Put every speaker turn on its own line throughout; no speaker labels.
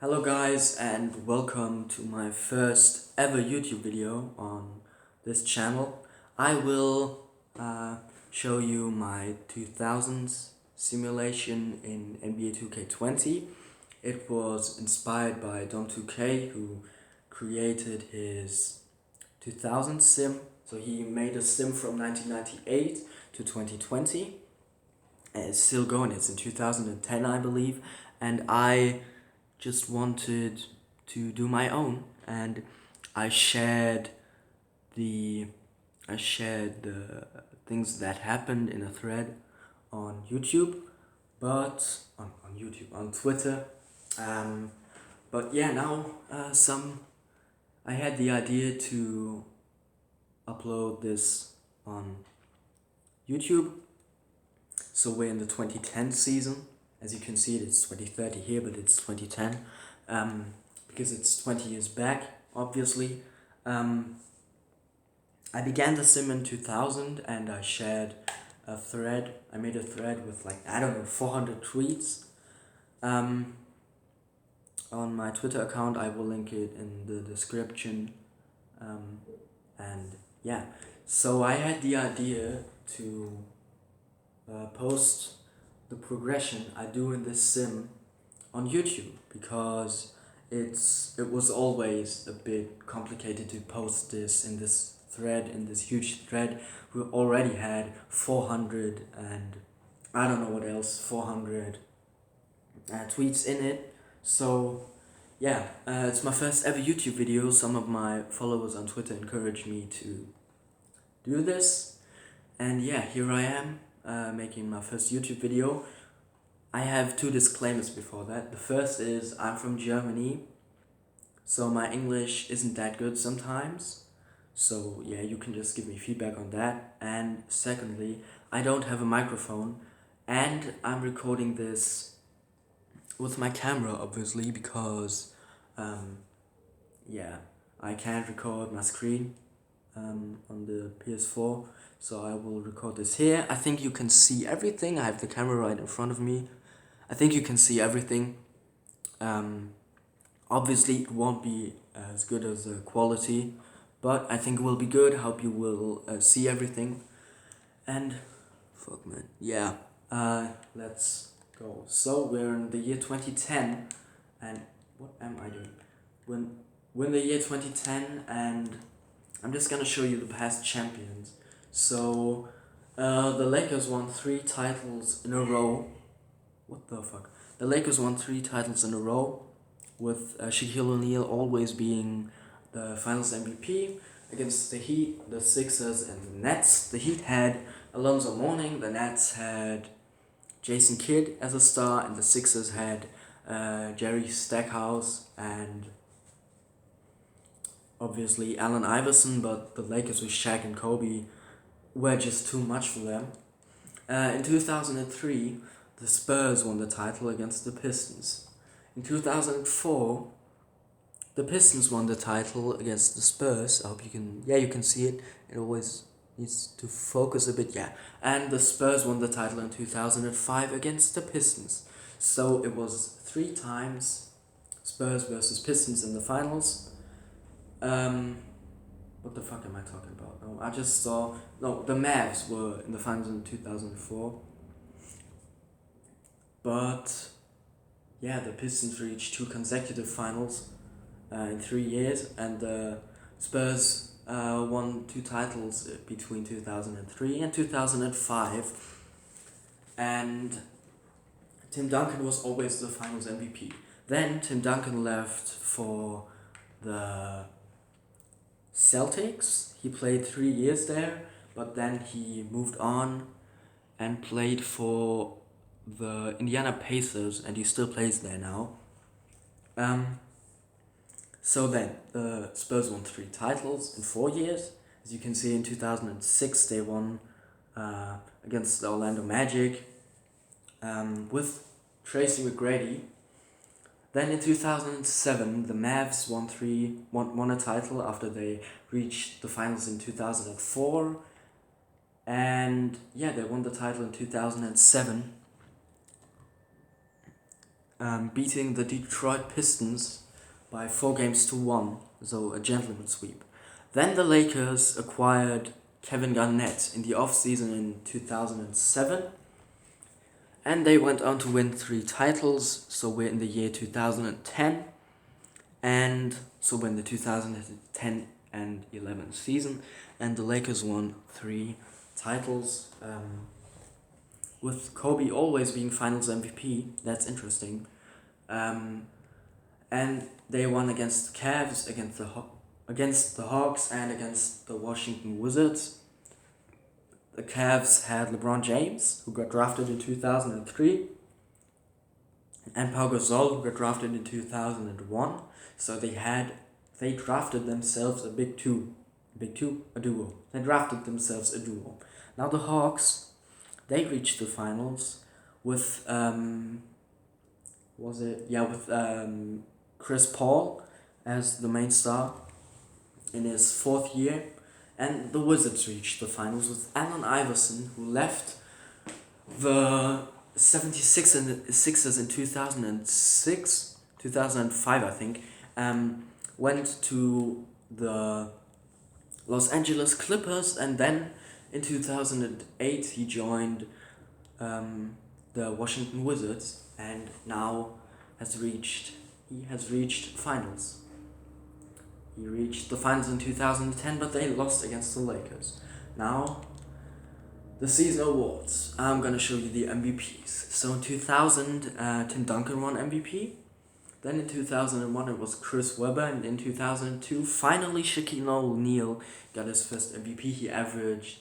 Hello guys and welcome to my first ever YouTube video on this channel. I will show you my 2000s simulation in NBA2k20. It was inspired by Dom2k, who created his 2000 sim. So he made a sim from 1998 to 2020 and it's still going. It's in 2010 I believe, and I just wanted to do my own, and I shared the the things that happened in a thread on YouTube, but on YouTube, on Twitter. Um, but yeah, now I had the idea to upload this on YouTube. So we're in the 2010 season. As you can see, it's 2030 here, but it's 2010. Because it's 20 years back, obviously. I began the sim in 2000 and I shared a thread. I made a thread with 400 tweets. On my Twitter account, I will link it in the description. And yeah, so I had the idea to post the progression I do in this sim on YouTube, because it was always a bit complicated to post this in this thread, in this huge thread. We already had 400 and I don't know what else, 400 tweets in it. So yeah, it's my first ever YouTube video. Some of my followers on Twitter encouraged me to do this, and yeah, here I am making my first YouTube video. I have two disclaimers before that. The first is I'm from Germany, so my English isn't that good sometimes. So yeah, you can just give me feedback on that. And secondly, I don't have a microphone, and I'm recording this with my camera, obviously, because yeah, I can't record my screen on the PS4, so I will record this here. I think you can see everything. I have the camera right in front of me. I think you can see everything. Obviously, it won't be as good as the quality, but I think it will be good. Hope you will see everything. And fuck man, yeah. Let's go. So we're in the year 2010, and what am I doing? We're in the year 2010, and I'm just gonna show you the past champions. So, the Lakers won 3 titles in a row. What the fuck? The Lakers won 3 titles in a row, with Shaquille O'Neal always being the Finals MVP against the Heat, the Sixers, and the Nets. The Heat had Alonzo Mourning. The Nets had Jason Kidd as a star, and the Sixers had Jerry Stackhouse and obviously Allen Iverson. But the Lakers with Shaq and Kobe were just too much for them. In 2003, the Spurs won the title against the Pistons. In 2004, the Pistons won the title against the Spurs. I hope you can see it. It always needs to focus a bit, yeah. And the Spurs won the title in 2005 against the Pistons. So it was 3 times Spurs versus Pistons in the finals. What the fuck am I talking about? No, I just saw. No, the Mavs were in the finals in 2004. But yeah, the Pistons reached 2 consecutive finals in 3 years, and the Spurs won 2 titles between 2003 and 2005. And Tim Duncan was always the finals MVP. Then Tim Duncan left for the Celtics. He played 3 years there, but then he moved on and played for the Indiana Pacers, and he still plays there now. So then, the Spurs won 3 titles in 4 years. As you can see, in 2006 they won against the Orlando Magic with Tracy McGrady. Then in 2007, the Mavs won a title after they reached the finals in 2004. And yeah, they won the title in 2007. beating the Detroit Pistons by 4 games to 1, so a gentleman's sweep. Then the Lakers acquired Kevin Garnett in the offseason in 2007, and they went on to win 3 titles, so we're in the year 2010, and so we're in the 2010 and 11 season, and the Lakers won 3 titles, with Kobe always being Finals MVP. That's interesting. And they won against the Cavs, against the Hawks, and against the Washington Wizards. The Cavs had LeBron James, who got drafted in 2003, and Pau Gasol, who got drafted in 2001. So they drafted themselves a duo. They drafted themselves a duo. Now the Hawks, they reached the finals with Chris Paul as the main star in his 4th year, and the Wizards reached the finals with Allen Iverson, who left the 76ers in 2005, I think, went to the Los Angeles Clippers, and then in 2008 he joined the Washington Wizards, and now he has reached finals. He reached the finals in 2010, but they lost against the Lakers. Now, the season awards. I'm gonna show you the MVPs. So in 2000, Tim Duncan won MVP. Then in 2001 it was Chris Webber, and in 2002 finally Shaquille O'Neal got his first MVP. He averaged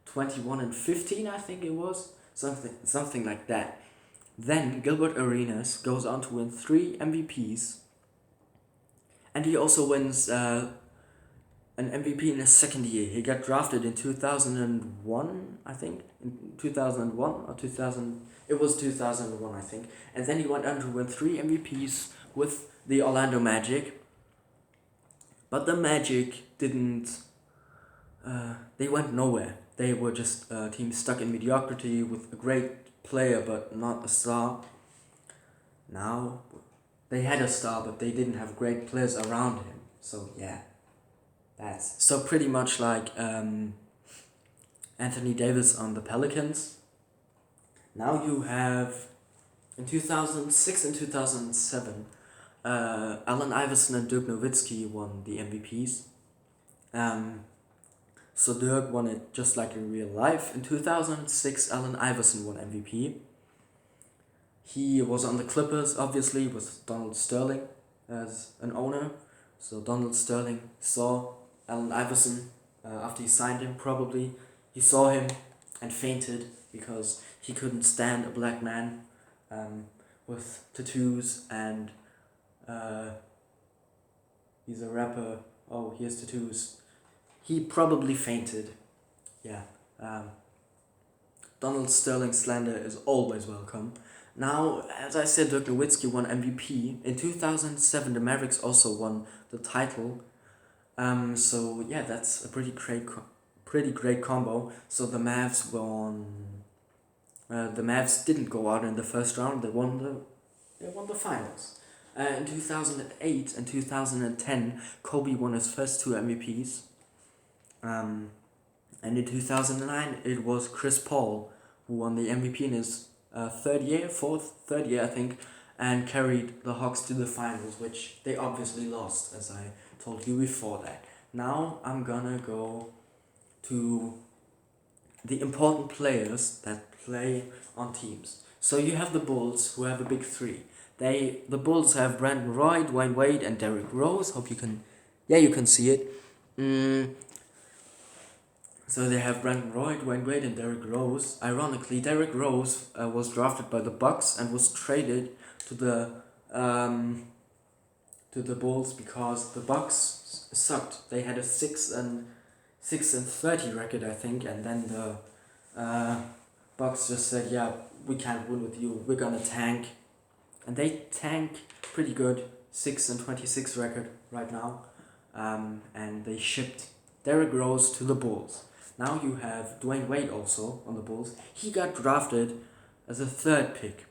21 and 15, I think it was, something like that. Then Gilbert Arenas goes on to win 3 MVPs, and he also wins an MVP in his 2nd year. He got drafted in 2001, I think, in 2001 or 2000. It was 2001, I think, and then he went on to win 3 MVPs with the Orlando Magic. But the Magic didn't. They went nowhere. They were just a team stuck in mediocrity with a great player but not a star. Now, they had a star but they didn't have great players around him. So yeah, that's so pretty much like Anthony Davis on the Pelicans. Now you have, in 2006 and 2007, Allen Iverson and Dirk Nowitzki won the MVPs. So Dirk won it just like in real life. In 2006, Allen Iverson won MVP. He was on the Clippers, obviously, with Donald Sterling as an owner. So Donald Sterling saw Allen Iverson after he signed him, probably. He saw him and fainted because he couldn't stand a black man with tattoos, and he's a rapper. Oh, he has tattoos. He probably fainted. Yeah. Donald Sterling slander is always welcome. Now, as I said, Dirk Nowitzki won MVP. In 2007, the Mavericks also won the title. So yeah, that's a pretty great combo. So the Mavs won. The Mavs didn't go out in the first round. They won the finals. In 2008 and 2010, Kobe won his first 2 MVPs. And in 2009, it was Chris Paul who won the MVP in his third year, I think, and carried the Hawks to the finals, which they obviously lost, as I told you before that. Now I'm gonna go to the important players that play on teams. So you have the Bulls, who have a big 3. The Bulls have Brandon Roy, Dwayne Wade, and Derrick Rose. Hope you can see it. So they have Brandon Roy, Dwayne Wade, and Derrick Rose. Ironically, Derrick Rose was drafted by the Bucks and was traded to the Bulls because the Bucks sucked. They had a 6-30 record, I think, and then the Bucks just said, "Yeah, we can't win with you. We're gonna tank," and they tank pretty good, 6-26 record right now, and they shipped Derrick Rose to the Bulls. Now you have Dwayne Wade also on the Bulls. He got drafted as a 3rd pick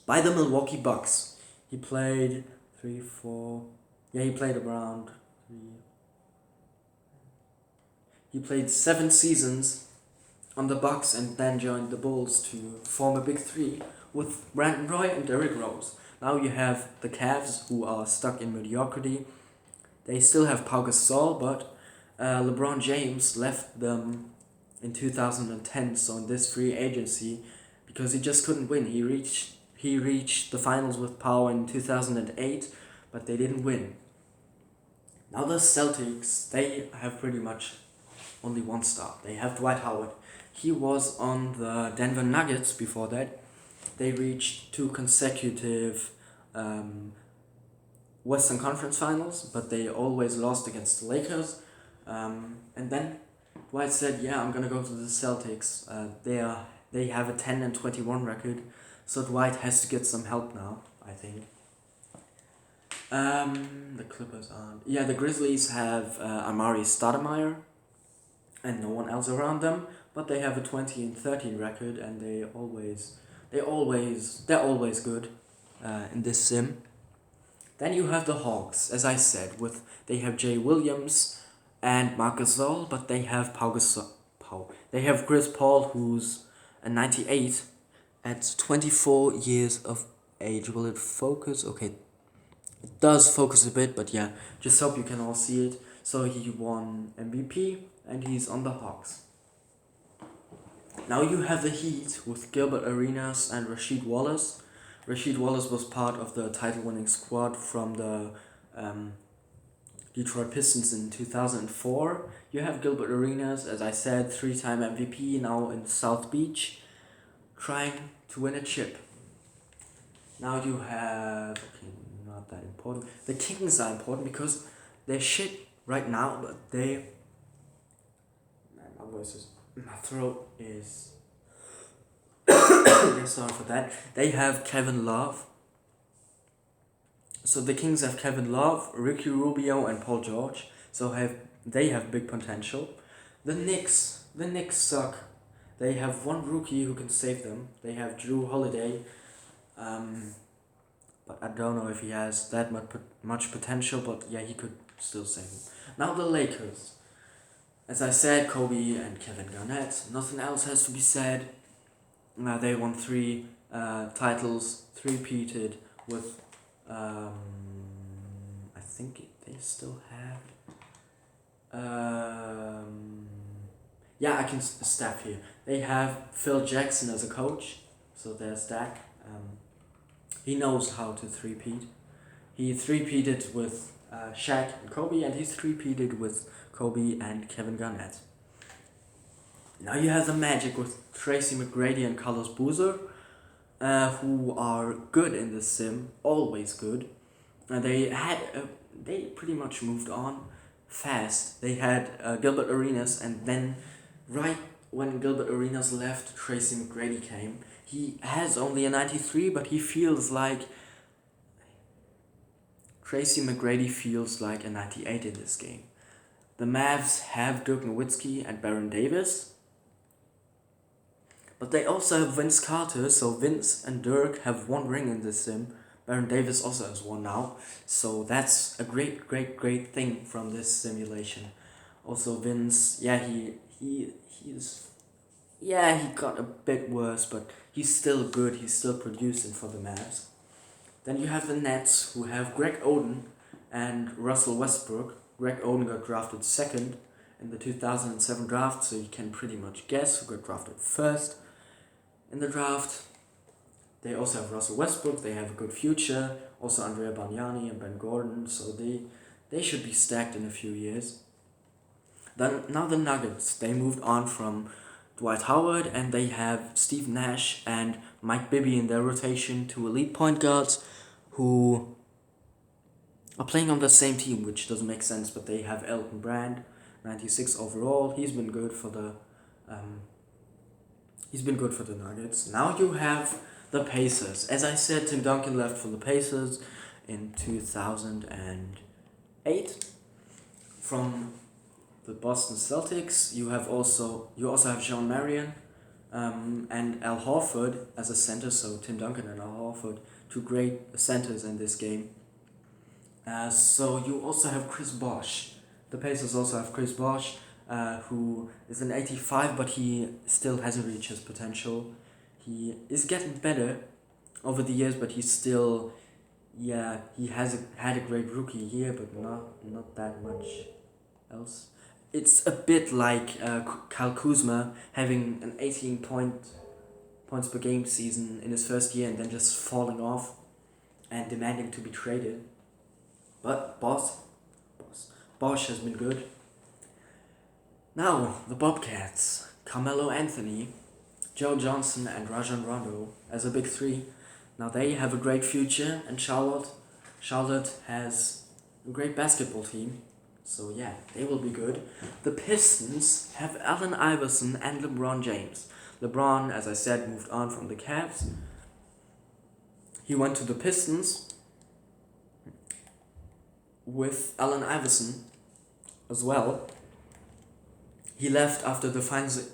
by the Milwaukee Bucks. He played he played around he played 7 seasons on the Bucks and then joined the Bulls to form a big three with Brandon Roy and Derrick Rose. Now you have the Cavs, who are stuck in mediocrity. They still have Pau Gasol, but LeBron James left them in 2010, so in this free agency, because he just couldn't win. He reached the finals with Pau in 2008, but they didn't win. Now the Celtics, they have pretty much only one star. They have Dwight Howard. He was on the Denver Nuggets before that. They reached 2 consecutive Western Conference Finals, but they always lost against the Lakers. And then Dwight said, "Yeah, I'm gonna go to the Celtics. They have a 10-21 record, so Dwight has to get some help now, I think." The Clippers aren't. Yeah, the Grizzlies have Amari Stoudemire and no one else around them, but they have a 20-13 record, and they're always good in this sim. Then you have the Hawks, as I said, they have Jay Williams and Marc Gasol, but they have They have Chris Paul, who's a 98 at 24 years of age. Will it focus? Okay, it does focus a bit, but yeah, just hope you can all see it. So he won MVP, and he's on the Hawks. Now you have the Heat with Gilbert Arenas and Rasheed Wallace. Rasheed Wallace was part of the title-winning squad from the Detroit Pistons in 2004. You have Gilbert Arenas, as I said, 3-time MVP, now in South Beach, trying to win a chip. Now you have, not that important. The Kings are important because they're shit right now, but my throat is... yeah, sorry for that. They have Kevin Love. So the Kings have Kevin Love, Ricky Rubio, and Paul George. So they have big potential. The Knicks suck. They have one rookie who can save them. They have Drew Holiday. But I don't know if he has that much potential, but yeah, he could still save them. Now the Lakers. As I said, Kobe and Kevin Garnett. Nothing else has to be said. They won 3 titles, 3-peated with, I think they still have, yeah, I can stop here. They have Phil Jackson as a coach, so there's that. He knows how to 3-peat. He 3-peated with Shaq and Kobe, and he's 3-peated with Kobe and Kevin Garnett. Now you have the Magic with Tracy McGrady and Carlos Boozer, who are good in this sim, always good. They pretty much moved on fast. They had Gilbert Arenas, and then right when Gilbert Arenas left, Tracy McGrady came. He has only a 93, but he feels like... Tracy McGrady feels like a 98 in this game. The Mavs have Dirk Nowitzki and Baron Davis, but they also have Vince Carter, so Vince and Dirk have 1 ring in this sim. Baron Davis also has 1 now, so that's a great thing from this simulation. Also Vince, he got a bit worse, but he's still good, he's still producing for the Mavs. Then you have the Nets, who have Greg Oden and Russell Westbrook. Greg Oden got drafted 2nd in the 2007 draft, so you can pretty much guess who got drafted 1st in the draft. They also have Russell Westbrook, they have a good future. Also Andrea Bargnani and Ben Gordon, so they should be stacked in a few years. Now the Nuggets, they moved on from Dwight Howard, and they have Steve Nash and Mike Bibby in their rotation, 2 elite point guards who are playing on the same team, which doesn't make sense, but they have Elton Brand, 96 overall. He's been good for the Nuggets. Now you have the Pacers. As I said, Tim Duncan left for the Pacers in 2008 from the Boston Celtics. You also have Sean Marion, and Al Horford as a center, so Tim Duncan and Al Horford, two great centers in this game. So you also have Chris Bosh. The Pacers also have Chris Bosh, who is an 85, but he still hasn't reached his potential. He is getting better over the years, but he's still, he had a great rookie year, but not that much else. It's a bit like Kyle Kuzma having an 18 points per game season in his first year and then just falling off and demanding to be traded. But Bosh has been good. Now, the Bobcats, Carmelo Anthony, Joe Johnson and Rajon Rondo as a big three. Now they have a great future, and Charlotte has a great basketball team. So yeah, they will be good. The Pistons have Allen Iverson and LeBron James. LeBron, as I said, moved on from the Cavs. He went to the Pistons with Allen Iverson as well. He left after the finals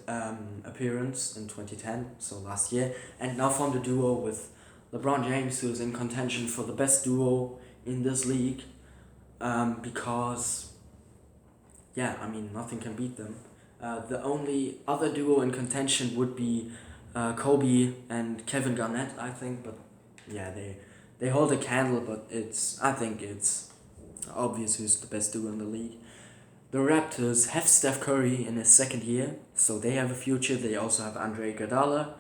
appearance in 2010, so last year, and now formed a duo with LeBron James, who is in contention for the best duo in this league, because, nothing can beat them. The only other duo in contention would be Kobe and Kevin Garnett, I think, but yeah, they hold a candle, but I think it's obvious who's the best duo in the league. The Raptors have Steph Curry in his second year, so they have a future. They also have Andre Iguodala.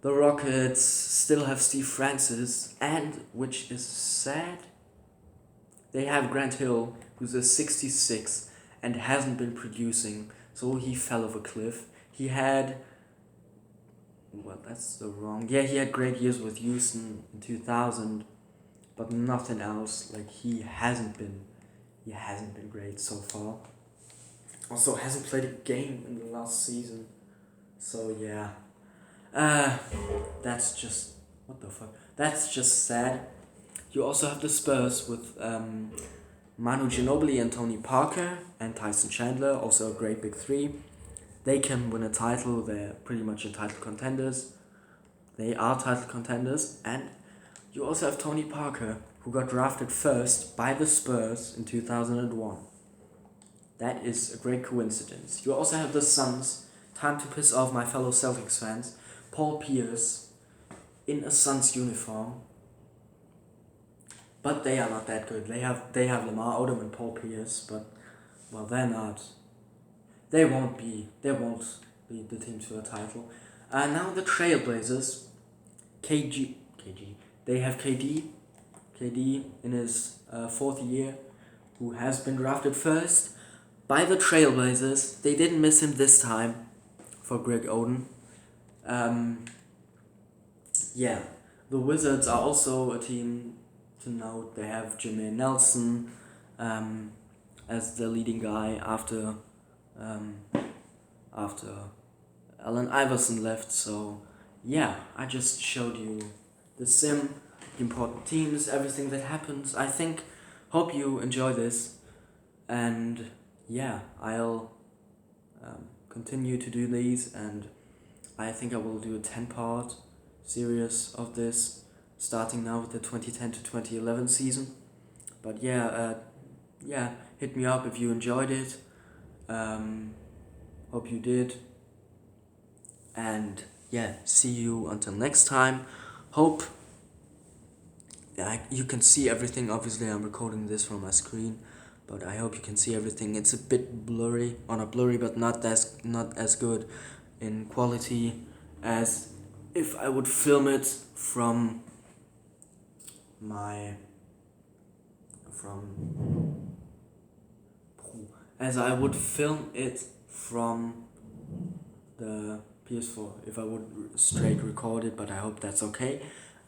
The Rockets still have Steve Francis, and, which is sad, they have Grant Hill, who's a 66 and hasn't been producing, so he fell off a cliff. He had great years with Houston in 2000, but nothing else. Like, he hasn't been great so far. Also hasn't played a game in the last season. So yeah. That's just sad. You also have the Spurs with Manu Ginobili and Tony Parker and Tyson Chandler, also a great big three. They can win a title. They're pretty much title contenders. They are title contenders. And you also have Tony Parker, who got drafted first by the Spurs in 2001. That is a great coincidence. You also have the Suns. Time to piss off my fellow Celtics fans. Paul Pierce in a Suns uniform. But they are not that good. They have Lamar Odom and Paul Pierce, but they're not. They won't be the team to a title. Now the Trailblazers, KG. They have KD in his fourth year, who has been drafted first by the Trailblazers. They didn't miss him this time for Greg Oden. The Wizards are also a team to note. They have Jameer Nelson as the leading guy after Allen Iverson left. So yeah, I just showed you the sim, important teams, everything that happens. Hope you enjoy this, and yeah, I'll continue to do these, and I think I will do a 10-part series of this, starting now with the 2010 to 2011 season. But hit me up if you enjoyed it. Hope you did. And see you until next time. Hope you can see everything. Obviously, I'm recording this from my screen, but I hope you can see everything. It's a bit blurry, or not blurry, but not as good in quality as if I would film it from the PS4 if I would straight record it, but I hope that's okay.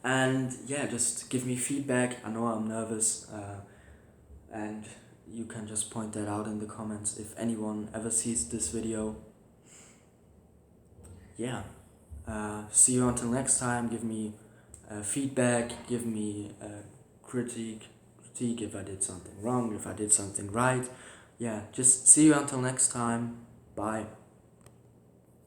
And just give me feedback. I know I'm nervous, and you can just point that out in the comments if anyone ever sees this video. See you until next time. Give me feedback, give me critique if I did something wrong, if I did something right. Just see you until next time. Bye.